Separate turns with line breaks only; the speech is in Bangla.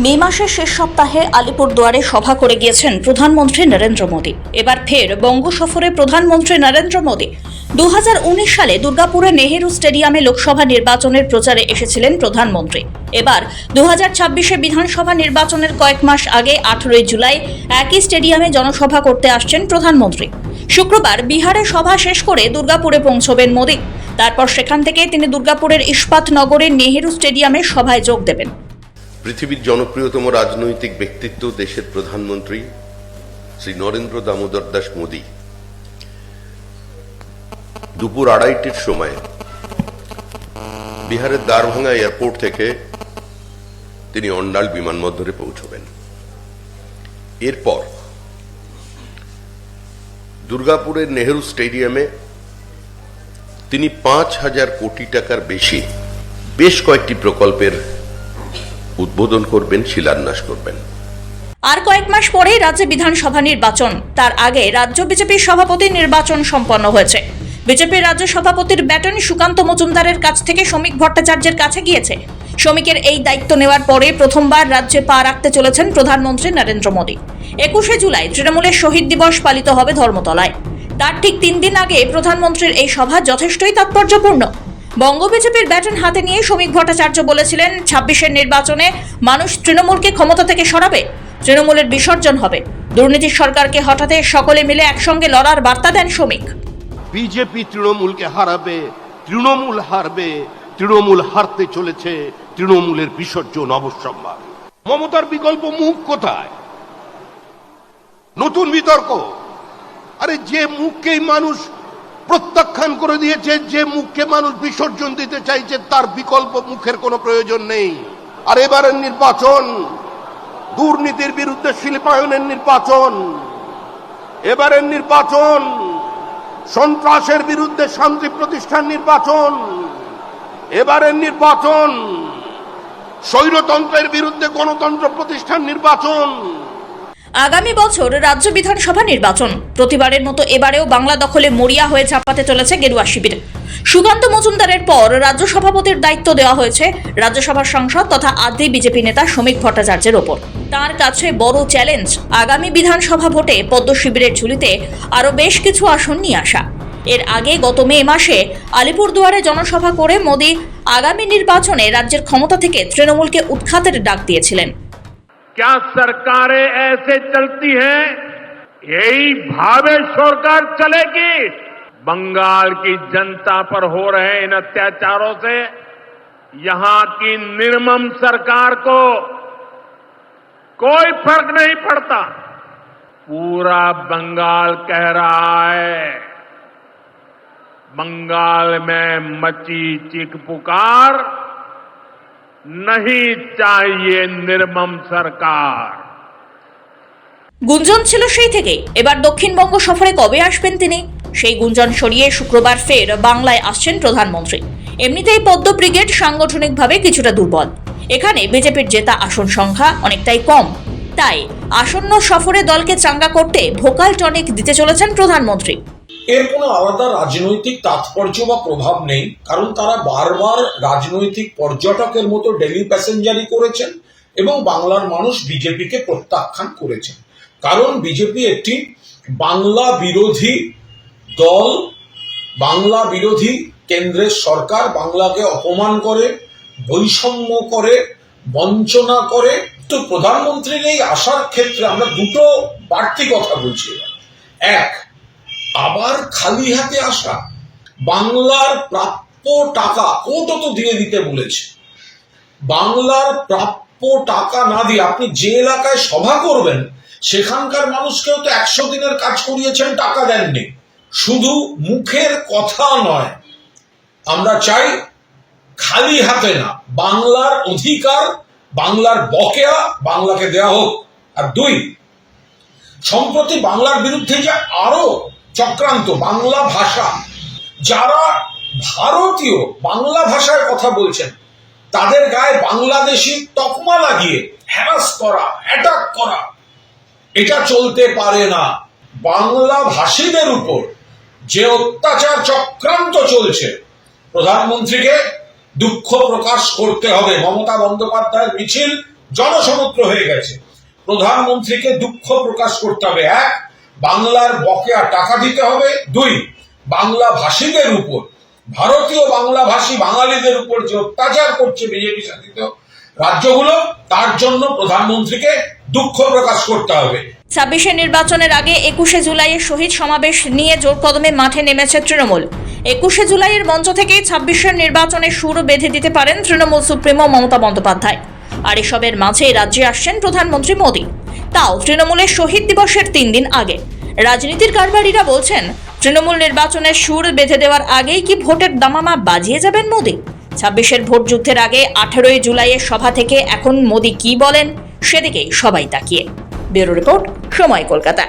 মে মাসের শেষ সপ্তাহে আলিপুরদুয়ারে সভা করে গিয়েছেন প্রধানমন্ত্রী নরেন্দ্র মোদী। এবার ফের বঙ্গ সফরে প্রধানমন্ত্রী নরেন্দ্র মোদী 2019 সালে দুর্গাপুরে নেহেরু স্টেডিয়ামে লোকসভা নির্বাচনের প্রচারে এসেছিলেন প্রধানমন্ত্রী। এবার 2026-এ বিধানসভা নির্বাচনের কয়েক মাস আগে 18 জুলাই একই স্টেডিয়ামে জনসভা করতে আসছেন প্রধানমন্ত্রী। শুক্রবার বিহারে সভা শেষ করে দুর্গাপুরে পৌঁছবেন মোদী। তারপর সেখান থেকে তিনি দুর্গাপুরের ইস্পাত নগরের নেহেরু স্টেডিয়ামে সভায় যোগ দেবেন।
পৃথিবীর জনপ্রিয়তম রাজনৈতিক ব্যক্তিত্ব দেশের প্রধানমন্ত্রী শ্রী নরেন্দ্র দামোদর দাস মোদী দুপুর 2:30টার সময় বিহারের দারভাঙ্গা এয়ারপোর্ট থেকে তিনি অন্ডাল বিমানবন্দরে পৌঁছবেন। এরপর দুর্গাপুরের নেহেরু স্টেডিয়ামে তিনি 5,000 কোটি টাকার বেশ কয়েকটি প্রকল্পের উদ্বোধন করবেন, শিলান্যাস করবেন।
আর কয়েক মাস পরেই রাজ্যে বিধানসভা নির্বাচন। তার আগে রাজ্য বিজেপির সভাপতি নির্বাচন সম্পন্ন হয়েছে। বিজেপির রাজ্য সভাপতির ব্যাটন সুকান্ত মজুমদারের কাছ থেকে শ্রমিক ভট্টাচার্যের কাছে গিয়েছে। শ্রমিকের এই দায়িত্ব নেওয়ার পরে প্রথমবার রাজ্যে পা রাখতে চলেছেন প্রধানমন্ত্রী নরেন্দ্র মোদী। 21শে জুলাই তৃণমূলের শহীদ দিবস পালিত হবে ধর্মতলায়। তার ঠিক 3 দিন আগে প্রধানমন্ত্রীর এই সভা যথেষ্টই তাৎপর্যপূর্ণ। বঙ্গ বিজেপির ব্যাটন হাতে নিয়ে শ্রমিক ভট্টাচার্য বলেছিলেন, 26-এর নির্বাচনে মানুষ তৃণমূলকে ক্ষমতা থেকে সরাবে, তৃণমূলের বিসর্জন হবে, দুর্নীতির সরকারকে হটাতে সকলে মিলে একসঙ্গে লড়ার বার্তা দেন শ্রমিক।
বিজেপি তৃণমূলকে হারাবে, তৃণমূল হারবে, তৃণমূল হারতে চলেছে, তৃণমূলের বিসর্জন অবশ্যম্ভার। মমতার বিকল্প মুখ কোথায়? নতুন বিতর্ক। আরে যে মুখকেই মানুষ প্রত্যাখ্যান করে দিয়েছে, যে মুখকে মানুষ বিসর্জন দিতে চাইছে, তার বিকল্প মুখের কোনো প্রয়োজন নেই। আর এবারের নির্বাচন দুর্নীতির বিরুদ্ধে শিল্পায়নের নির্বাচন, এবারের নির্বাচন সন্ত্রাসের বিরুদ্ধে শান্তি প্রতিষ্ঠান নির্বাচন, এবারের নির্বাচন স্বৈরতন্ত্রের বিরুদ্ধে গণতন্ত্র প্রতিষ্ঠান নির্বাচন।
আগামী বছর রাজ্য বিধানসভা নির্বাচন। প্রতিবারের মতো এবারেও বাংলা দখলে মরিয়া হয়ে ঝাঁপাতে চলেছে গেরুয়া শিবির। সুকান্ত মজুমদারের পর রাজ্য সভাপতির দায়িত্ব দেওয়া হয়েছে রাজ্যসভার সাংসদ তথা আদি বিজেপি নেতা শ্রমিক ভট্টাচার্যের ওপর। তার কাছে বড় চ্যালেঞ্জ আগামী বিধানসভা ভোটে পদ্ম শিবিরের ঝুলিতে আরও বেশ কিছু আসন নিয়ে আসা। এর আগে গত মে মাসে আলিপুরদুয়ারে জনসভা করে মোদী আগামী নির্বাচনে রাজ্যের ক্ষমতা থেকে তৃণমূলকে উৎখাতের ডাক দিয়েছিলেন।
क्या सरकारें ऐसे चलती हैं, यही भावे सरकार चलेगी? बंगाल की जनता पर हो रहे इन अत्याचारों से यहां की निर्मम सरकार को कोई फर्क नहीं पड़ता। पूरा बंगाल कह रहा है, बंगाल में मची चीख पुकार, नहीं चाहिए निर्मम सरकार।
গুঞ্জন ছিল সেই থেকে। এবার দক্ষিণবঙ্গ সফরে কবে আসবেন তিনি, সেই গুঞ্জন সরিয়ে শুক্রবার ফের বাংলায় আসছেন প্রধানমন্ত্রী। এমনিতেই পদ্ম ব্রিগেড সাংগঠনিকভাবে কিছুটা দুর্বল। এখানে বিজেপির জেতা আসন সংখ্যা অনেকটাই কম। তাই আসন্ন সফরে দলকে চাঙ্গা করতে ভোকাল টনিক দিতে চলেছেন প্রধানমন্ত্রী।
এর কোনো আলাদা রাজনৈতিক তাৎপর্য বা প্রভাব নেই, কারণ তারা বারবার রাজনৈতিক পর্যটকের মতো ডেলি প্যাসেঞ্জারি করেছেন এবং বাংলার মানুষ বিজেপিকে প্রত্যাখ্যান করেছেন। কারণ বিজেপি একটি বাংলা বিরোধী দল, বাংলা বিরোধী কেন্দ্রের সরকার বাংলাকে অপমান করে, বৈষম্য করে, বঞ্চনা করে। তো প্রধানমন্ত্রীর এই আসার ক্ষেত্রে আমরা দুটো বাড়তি কথা বলছি। এক, আবার খালি হাতে আসা। বাংলার প্রাপ্য টাকা কোর্টও তো দিয়ে দিতে বলেছে। বাংলার প্রাপ্য টাকা না দিয়ে আপনি যে এলাকায় সভা করবেন সেখানকার মানুষকেও তো 100 দিনের কাজ করিয়েছেন, টাকা দেননি। শুধু মুখের কথা নয়, আমরা চাই খালি হাতে না, বাংলার অধিকার, বাংলার বকেয়া বাংলাকে দেয়া হোক। আর 2, সম্প্রতি বাংলার বিরুদ্ধে যে আরো চক্রান্ত, বাংলা ভাষা, যারা ভারতীয় বাংলা ভাষায় কথা বলছেন তাদের গায়ে বাংলাদেশি তকমা লাগিয়ে হ্যারাস করা, অ্যাটাক করা, এটা চলতে পারে না। বাংলা ভাষীদের উপর যে অত্যাচার চক্রান্ত চলছে, প্রধানমন্ত্রীকে দুঃখ প্রকাশ করতে হবে। মমতা বন্দ্যোপাধ্যায়ের মিছিল জনসমুদ্র হয়ে গেছে। প্রধানমন্ত্রীকে দুঃখ প্রকাশ করতে হবে, এক, বাংলার বকেয়া টাকা দিতে হবে, দুই, বাংলা ভাষীদের উপর, ভারতীয় বাংলাভাষী বাঙালিদের উপর যে অত্যাচার করছে বিজেপি শাসিত রাজ্যগুলো, তার জন্য প্রধানমন্ত্রীকে দুঃখ প্রকাশ করতে হবে।
26 নির্বাচনের আগে 21 জুলাইয়ের শহীদ সমাবেশ নিয়ে জোর কদমে মাঠে নেমেছে তৃণমূল। 21 জুলাইয়ের মঞ্চ থেকেই 26 নির্বাচনের সুর বেঁধে দিতে পারেন তৃণমূল সুপ্রিমো মমতা বন্দ্যোপাধ্যায়। আর এসবের মাঝে রাজ্যে আসছেন প্রধানমন্ত্রী মোদী, তাও তৃণমূলের শহীদ দিবসের 3 দিন আগে। রাজনীতির কারবারিরা বলছেন, তৃণমূল নির্বাচনের সুর বেঁধে দেওয়ার আগেই কি ভোটের দামামা বাজিয়ে যাবেন মোদী? 26 ভোট যুদ্ধের আগে 18 জুলাইয়ের সভা থেকে এখন মোদী কি বলেন, সেদিকেই সবাই তাকিয়ে। ব্যুরো রিপোর্ট, সময় কলকাতা।